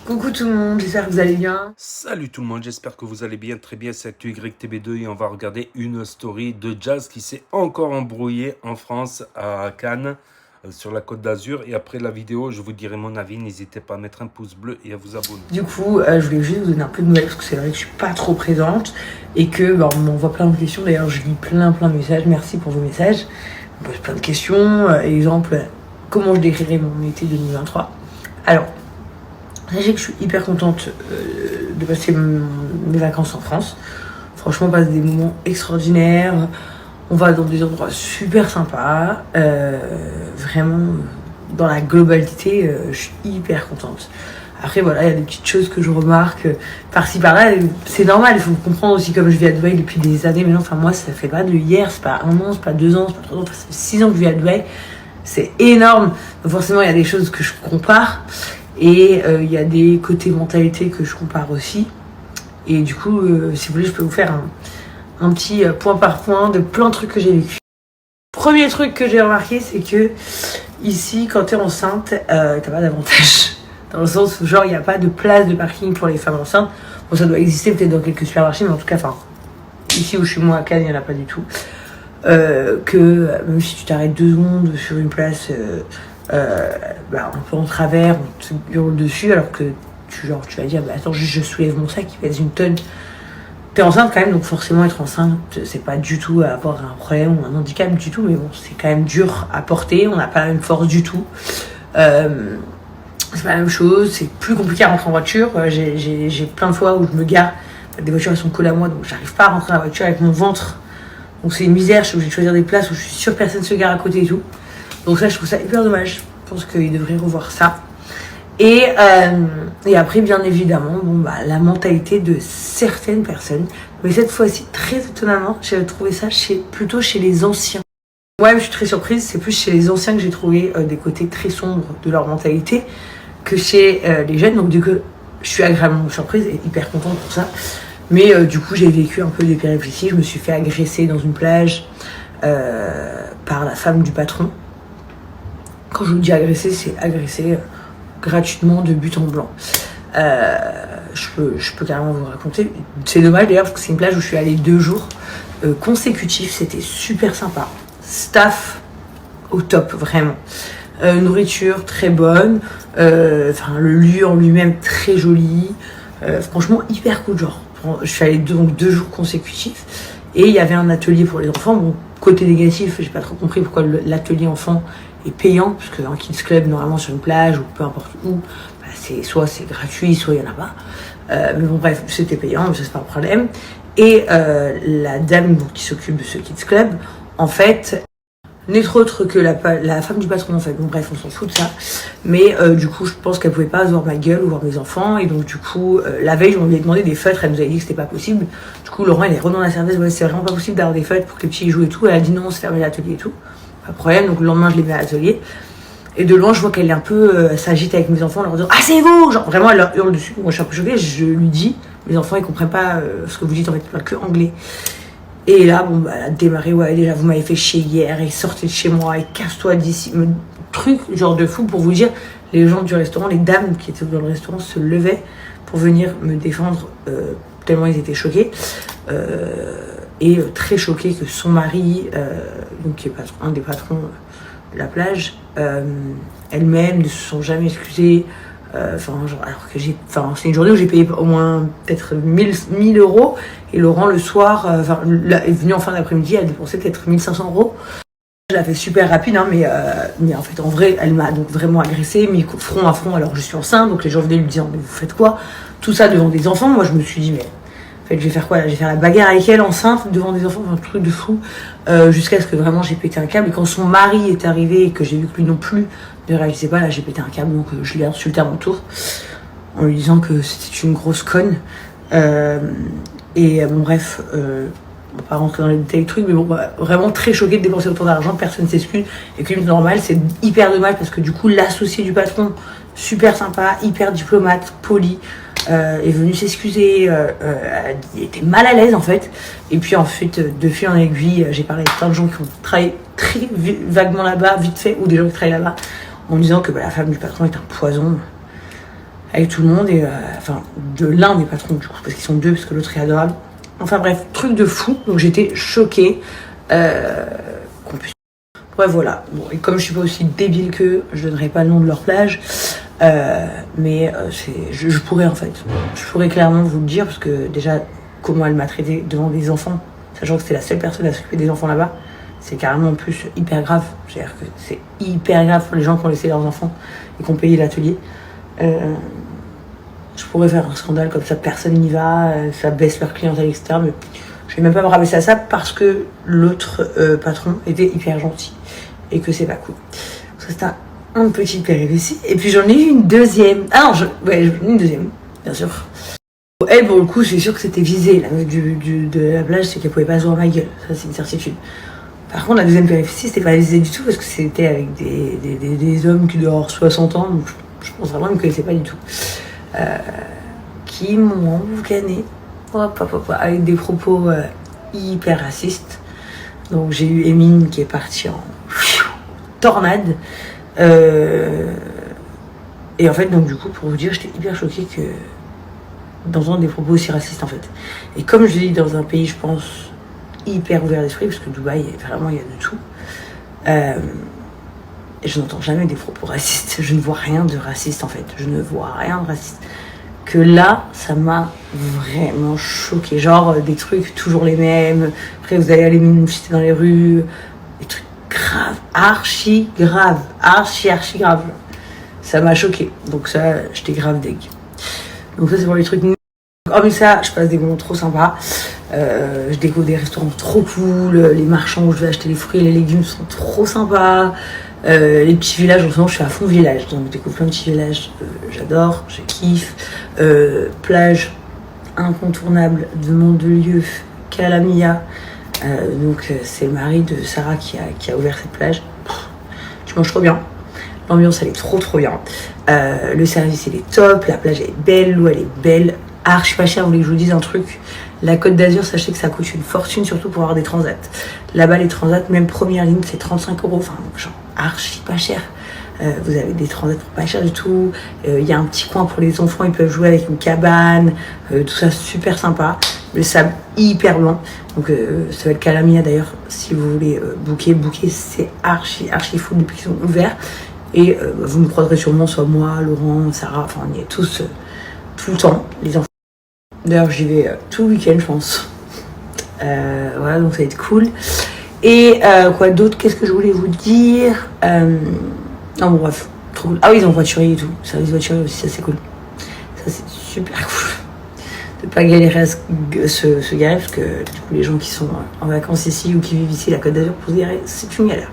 Coucou tout le monde, j'espère que vous allez bien. Salut tout le monde, j'espère que vous allez bien, très bien, c'est YTB2 et on va regarder une story de Jazz qui s'est encore embrouillé en France, à Cannes, sur la Côte d'Azur. Et après la vidéo, je vous dirai mon avis, n'hésitez pas à mettre un pouce bleu et à vous abonner. Du coup, je voulais juste vous donner un peu de nouvelles parce que c'est vrai que je suis pas trop présente et que on m'envoie plein de questions. D'ailleurs, je lis plein de messages, merci pour vos messages. On me pose plein de questions, exemple, comment je décrirais mon été 2023. Alors, sachez que je suis hyper contente de passer mes vacances en France. Franchement, on passe des moments extraordinaires. On va dans des endroits super sympas. Vraiment, dans la globalité, je suis hyper contente. Après, voilà, il y a des petites choses que je remarque par-ci par-là. C'est normal, il faut comprendre aussi, comme je vis à Dubaï depuis des années. Mais non, enfin, moi, ça fait pas de hier, c'est pas 1 an, c'est pas 2 ans, c'est pas 3 ans, ça fait 6 ans que je vis à Dubaï. C'est énorme. Donc, forcément, il y a des choses que je compare. Et il y a des côtés mentalité que je compare aussi. Et du coup, si vous voulez, je peux vous faire un petit point par point de plein de trucs que j'ai vécu. Premier truc que j'ai remarqué, c'est que ici, quand t'es enceinte, t'as pas d'avantage. Dans le sens où, genre, il n'y a pas de place de parking pour les femmes enceintes. Bon, ça doit exister peut-être dans quelques supermarchés, mais en tout cas, enfin, ici où je suis moi à Cannes, il n'y en a pas du tout. Que même si tu t'arrêtes 2 secondes sur une place, un peu en travers, on te hurle dessus, alors que tu vas dire, attends, juste je soulève mon sac qui pèse 1 tonne. T'es enceinte quand même, donc forcément être enceinte, c'est pas du tout avoir un problème ou un handicap du tout, mais bon, c'est quand même dur à porter, on n'a pas la même force du tout. C'est pas la même chose, c'est plus compliqué à rentrer en voiture. J'ai plein de fois où je me gare, des voitures elles sont collées à moi, donc j'arrive pas à rentrer dans la voiture avec mon ventre. Donc c'est une misère, je suis obligée de choisir des places où je suis sûre que personne se gare à côté et tout. Donc ça, je trouve ça hyper dommage. Je pense qu'ils devraient revoir ça. Et après, bien évidemment, la mentalité de certaines personnes. Mais cette fois-ci, très étonnamment, j'ai trouvé ça plutôt chez les anciens. Moi-même, je suis très surprise. C'est plus chez les anciens que j'ai trouvé des côtés très sombres de leur mentalité que chez les jeunes. Donc du coup, je suis agréablement surprise et hyper contente pour ça. Mais du coup, j'ai vécu un peu des péripéties. Je me suis fait agresser dans une plage par la femme du patron. Quand je vous dis agresser, c'est agresser gratuitement de but en blanc. Je peux carrément vous raconter. C'est dommage d'ailleurs parce que c'est une plage où je suis allée 2 jours consécutifs. C'était super sympa. Staff au top, vraiment. Nourriture très bonne. Le lieu en lui-même très joli. Franchement, hyper cool. Genre, je suis allée 2 jours consécutifs. Et il y avait un atelier pour les enfants. Bon, côté négatif, j'ai pas trop compris pourquoi l'atelier enfant est payant, parce qu'un kids club normalement sur une plage ou peu importe où, soit c'est gratuit, soit il n'y en a pas. Mais bon bref, c'était payant, mais ça c'est pas un problème. Et la dame qui s'occupe de ce kids club, en fait, n'est autre que la femme du patron en fait. Bon bref, on s'en fout de ça. Mais du coup, je pense qu'elle pouvait pas voir ma gueule ou voir mes enfants. Et donc du coup, la veille, on lui a demandé des feutres. Elle nous avait dit que c'était pas possible. Du coup, Laurent, il est revenu dans la service. Ouais, c'est vraiment pas possible d'avoir des feutres pour que les petits jouent et tout. Elle a dit non, c'est fermé l'atelier et tout. Pas de problème. Donc le lendemain, je les mets à l'atelier. Et de loin, je vois qu'elle est un peu s'agite avec mes enfants, en leur disant ah c'est vous, genre vraiment elle leur hurle dessus. Moi, je suis un peu choquée. Je lui dis, mes enfants, ils comprennent pas ce que vous dites en fait, pas que anglais. Et là, elle a démarré, ouais, déjà, vous m'avez fait chier hier, et sortez de chez moi, et casse-toi d'ici. Truc, genre de fou, pour vous dire, les gens du restaurant, les dames qui étaient dans le restaurant se levaient pour venir me défendre, tellement ils étaient choqués. Et très choqués que son mari, donc qui est un des patrons de la plage, elle-même ne se sont jamais excusées. Alors que c'est une journée où j'ai payé au moins peut-être 1000 euros et Laurent le soir est venu en fin d'après-midi, elle a dépensé peut-être 1500 euros. Je l'ai fait super rapide, hein, mais en fait en vrai elle m'a donc vraiment agressée, mis front à front alors que je suis enceinte, donc les gens venaient lui dire mais vous faites quoi, tout ça devant des enfants. Moi je me suis dit mais en fait je vais faire quoi là, je vais faire la bagarre avec elle enceinte devant des enfants, un truc de fou, jusqu'à ce que vraiment j'ai pété un câble. Et quand son mari est arrivé et que j'ai vu que lui non plus ne réalisait pas, là j'ai pété un câble, donc je l'ai insulté à mon tour en lui disant que c'était une grosse conne. Bref, on va pas rentrer dans les détails du truc, mais vraiment très choquée de dépenser autant d'argent, personne s'excuse, et que normal, c'est hyper dommage parce que du coup l'associé du patron, super sympa, hyper diplomate, poli, est venu s'excuser, elle était mal à l'aise en fait. Et puis ensuite, de fil en aiguille, j'ai parlé avec plein de gens qui ont travaillé très vaguement là-bas, vite fait, ou des gens qui travaillent là-bas, en me disant que la femme du patron est un poison. avec tout le monde, et enfin, de l'un des patrons, du coup, parce qu'ils sont deux, parce que l'autre est adorable. Enfin bref, truc de fou, donc j'étais choquée. Qu'on puisse... Ouais, voilà. Bon, et comme je suis pas aussi débile qu'eux, je donnerai pas le nom de leur plage, mais je pourrais en fait. Je pourrais clairement vous le dire, parce que déjà, comment elle m'a traité devant des enfants, sachant que c'était la seule personne à s'occuper des enfants là-bas, c'est carrément en plus hyper grave. C'est-à-dire que c'est hyper grave pour les gens qui ont laissé leurs enfants et qui ont payé l'atelier. Je pourrais faire un scandale comme ça, personne n'y va, ça baisse leur clientèle, etc. Mais je vais même pas me rabaisser à ça parce que l'autre patron était hyper gentil et que c'est pas cool. Ça, c'était un petit péripétie. Et puis j'en ai eu une deuxième. Ah non, j'en ai eu une deuxième, bien sûr. Elle, pour le coup, c'est sûr que c'était visé. La meuf de la plage, c'est qu'elle pouvait pas se voir ma gueule. Ça, c'est une certitude. Par contre, la deuxième péripétie, c'était pas visé du tout parce que c'était avec des hommes qui doivent avoir 60 ans. Donc je pense vraiment qu'ils me connaissaient pas du tout. Qui m'ont emboucané avec des propos hyper racistes. Donc j'ai eu Emine qui est partie en tornade. Et en fait, donc du coup, pour vous dire, j'étais hyper choquée que d'entendre des propos aussi racistes en fait. Et comme je dis, dans un pays, je pense, hyper ouvert d'esprit, parce que Dubaï, vraiment, il y a de tout. Et je n'entends jamais des propos racistes. Je ne vois rien de raciste en fait. Je ne vois rien de raciste. Que là, ça m'a vraiment choquée. Genre des trucs toujours les mêmes. Après, vous allez aller m'inviter dans les rues. Des trucs graves, archi graves, archi graves. Ça m'a choquée. Donc ça, j'étais grave deg. Donc ça, c'est pour les trucs. Oh mais ça, je passe des moments trop sympas. Je découvre des restaurants trop cool. Les marchands où je vais acheter les fruits et les légumes sont trop sympas. Les petits villages, en ce moment je suis à fond village, donc je découvre plein de petits villages, j'adore, je kiffe. Plage incontournable de Mandelieu, Calamia, donc c'est le mari de Sarah qui a ouvert cette plage. Tu manges trop bien, l'ambiance elle est trop bien, le service il est top, la plage elle est belle, l'eau elle est belle, archi pas cher. Vous voulez que je vous dise un truc? La Côte d'Azur, sachez que ça coûte une fortune, surtout pour avoir des transats. Là-bas, les transats, même première ligne, c'est 35 €. Enfin, genre, archi pas cher. Vous avez des transats pour pas cher du tout. Il y a un petit coin pour les enfants, ils peuvent jouer avec une cabane. Tout ça, super sympa. Le sable, hyper blanc. Donc, ça va être Calamia d'ailleurs. Si vous voulez booker, c'est archi full depuis qu'ils sont ouverts. Et vous me croiserez sûrement, soit moi, Laurent, Sarah, enfin, on y est tous tout le temps, les enfants. D'ailleurs, j'y vais tout le week-end, je pense. Voilà, donc ça va être cool. Et quoi d'autre? Qu'est-ce que je voulais vous dire? Non, bon, bref, trop cool. Ah oui, ils ont voiturier et tout. Service voiturier aussi, ça c'est cool. Ça c'est super cool. De pas galérer à se garer, parce que du coup, les gens qui sont en vacances ici ou qui vivent ici, la Côte d'Azur, pour se garer, c'est une galère.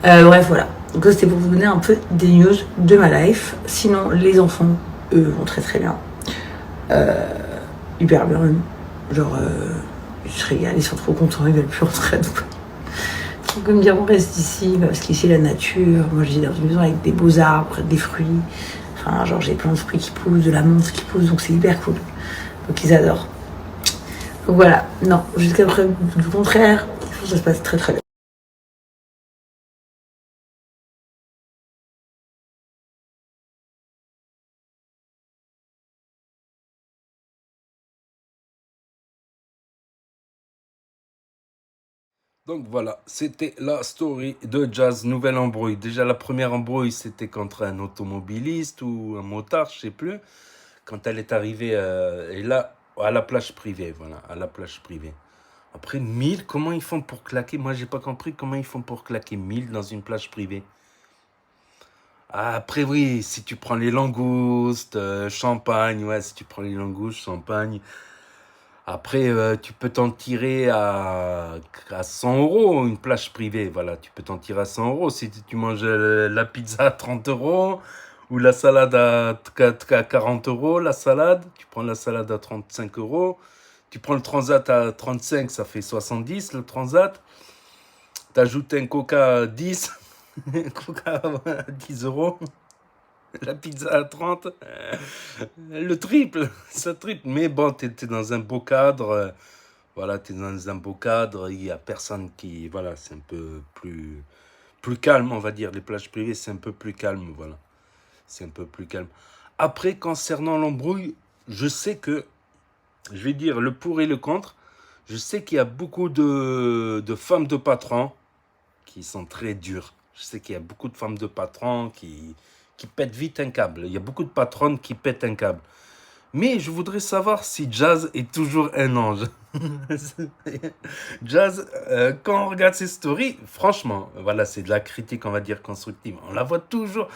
Bref, voilà. Donc ça, c'était pour vous donner un peu des news de ma life. Sinon, les enfants, eux, vont très bien. Hyper bien même. Genre, ils se régalent, ils sont trop contents, ils veulent plus rentrer. Donc, ils vont me dire on reste ici, parce qu'ici la nature, moi je vis dans une maison avec des beaux arbres, des fruits. Enfin, genre j'ai plein de fruits qui poussent, de la menthe qui pousse, donc c'est hyper cool. Donc ils adorent. Donc voilà, non, jusqu'à preuve du contraire, ça se passe très bien. Donc voilà, c'était la story de Jazz, nouvelle embrouille. Déjà la première embrouille, c'était contre un automobiliste ou un motard, je sais plus. Quand elle est arrivée, et là, à la plage privée, voilà, à la plage privée. Après 1000, comment ils font pour claquer? Moi, j'ai pas compris comment ils font pour claquer 1000 dans une plage privée. Ah, après, oui, si tu prends les langoustes, champagne, ouais, si tu prends les langoustes, champagne. Après, tu peux t'en tirer à 100 € une plage privée. Voilà, tu peux t'en tirer à 100 € si tu manges la pizza à 30 € ou la salade à 40 €. La salade, tu prends la salade à 35 €. Tu prends le transat à 35, ça fait 70 le transat. T'ajoutes un coca à 10, un coca à 10 €. La pizza à 30, le triple, ça triple. Mais bon, t'es dans un beau cadre. Voilà, t'es dans un beau cadre. Il n'y a personne qui. Voilà, c'est un peu plus calme, on va dire. Les plages privées, c'est un peu plus calme. Voilà, c'est un peu plus calme. Après, concernant l'embrouille, je sais que, je vais dire le pour et le contre. Je sais qu'il y a beaucoup de femmes de patrons qui sont très dures. Je sais qu'il y a beaucoup de femmes de patrons qui pètent vite un câble. Il y a beaucoup de patronnes qui pètent un câble. Mais je voudrais savoir si Jazz est toujours un ange. Jazz, quand on regarde ses stories, franchement, voilà, c'est de la critique, on va dire, constructive. On la voit toujours,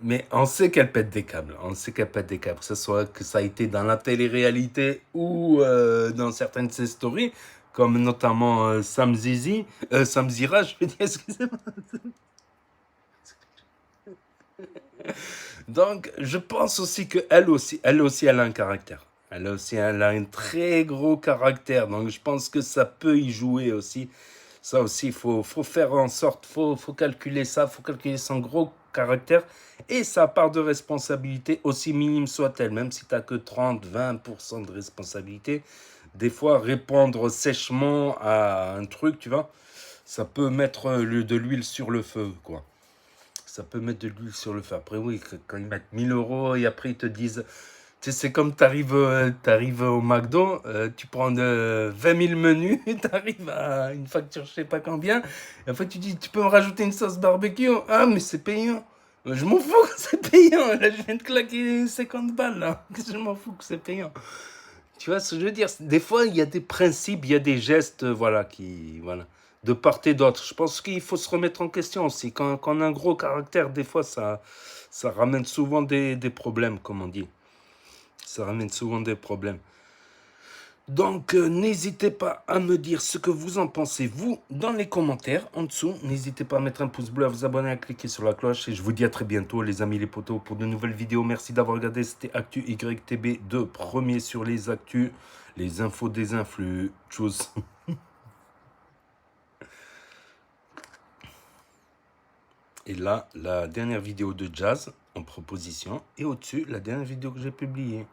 mais on sait qu'elle pète des câbles. On sait qu'elle pète des câbles, que ce soit que ça a été dans la télé-réalité ou dans certaines de ses stories, comme notamment Sam Zira, je veux dire, excusez-moi. Donc, je pense aussi qu'elle aussi, elle a un caractère. Elle a un très gros caractère. Donc, je pense que ça peut y jouer aussi. Ça aussi, faut faire en sorte, faut calculer ça, faut calculer son gros caractère et sa part de responsabilité, aussi minime soit-elle, même si tu n'as que 30-20% de responsabilité. Des fois, répondre sèchement à un truc, tu vois, ça peut mettre de l'huile sur le feu, quoi. Ça peut mettre de l'huile sur le feu. Après, oui, quand ils mettent 1000 euros et après ils te disent, tu sais, c'est comme tu arrives au McDo, tu prends 20 000 menus, tu arrives à une facture, je sais pas combien, et après tu dis, tu peux me rajouter une sauce barbecue? Ah, mais c'est payant. Je m'en fous que c'est payant. Là, je viens de claquer 50 balles, là. Je m'en fous que c'est payant. Tu vois ce que je veux dire? Des fois, il y a des principes, il y a des gestes, voilà, voilà, de part et d'autre. Je pense qu'il faut se remettre en question aussi. Quand on a un gros caractère, des fois, ça ramène souvent des problèmes, comme on dit. Ça ramène souvent des problèmes. Donc, n'hésitez pas à me dire ce que vous en pensez, vous, dans les commentaires en dessous. N'hésitez pas à mettre un pouce bleu, à vous abonner, à cliquer sur la cloche. Et je vous dis à très bientôt, les amis, les potos, pour de nouvelles vidéos. Merci d'avoir regardé. C'était Actu YTB, premier sur les actus, les infos des influx. Tchuss. Et là, la dernière vidéo de Jazz en proposition. Et au-dessus, la dernière vidéo que j'ai publiée.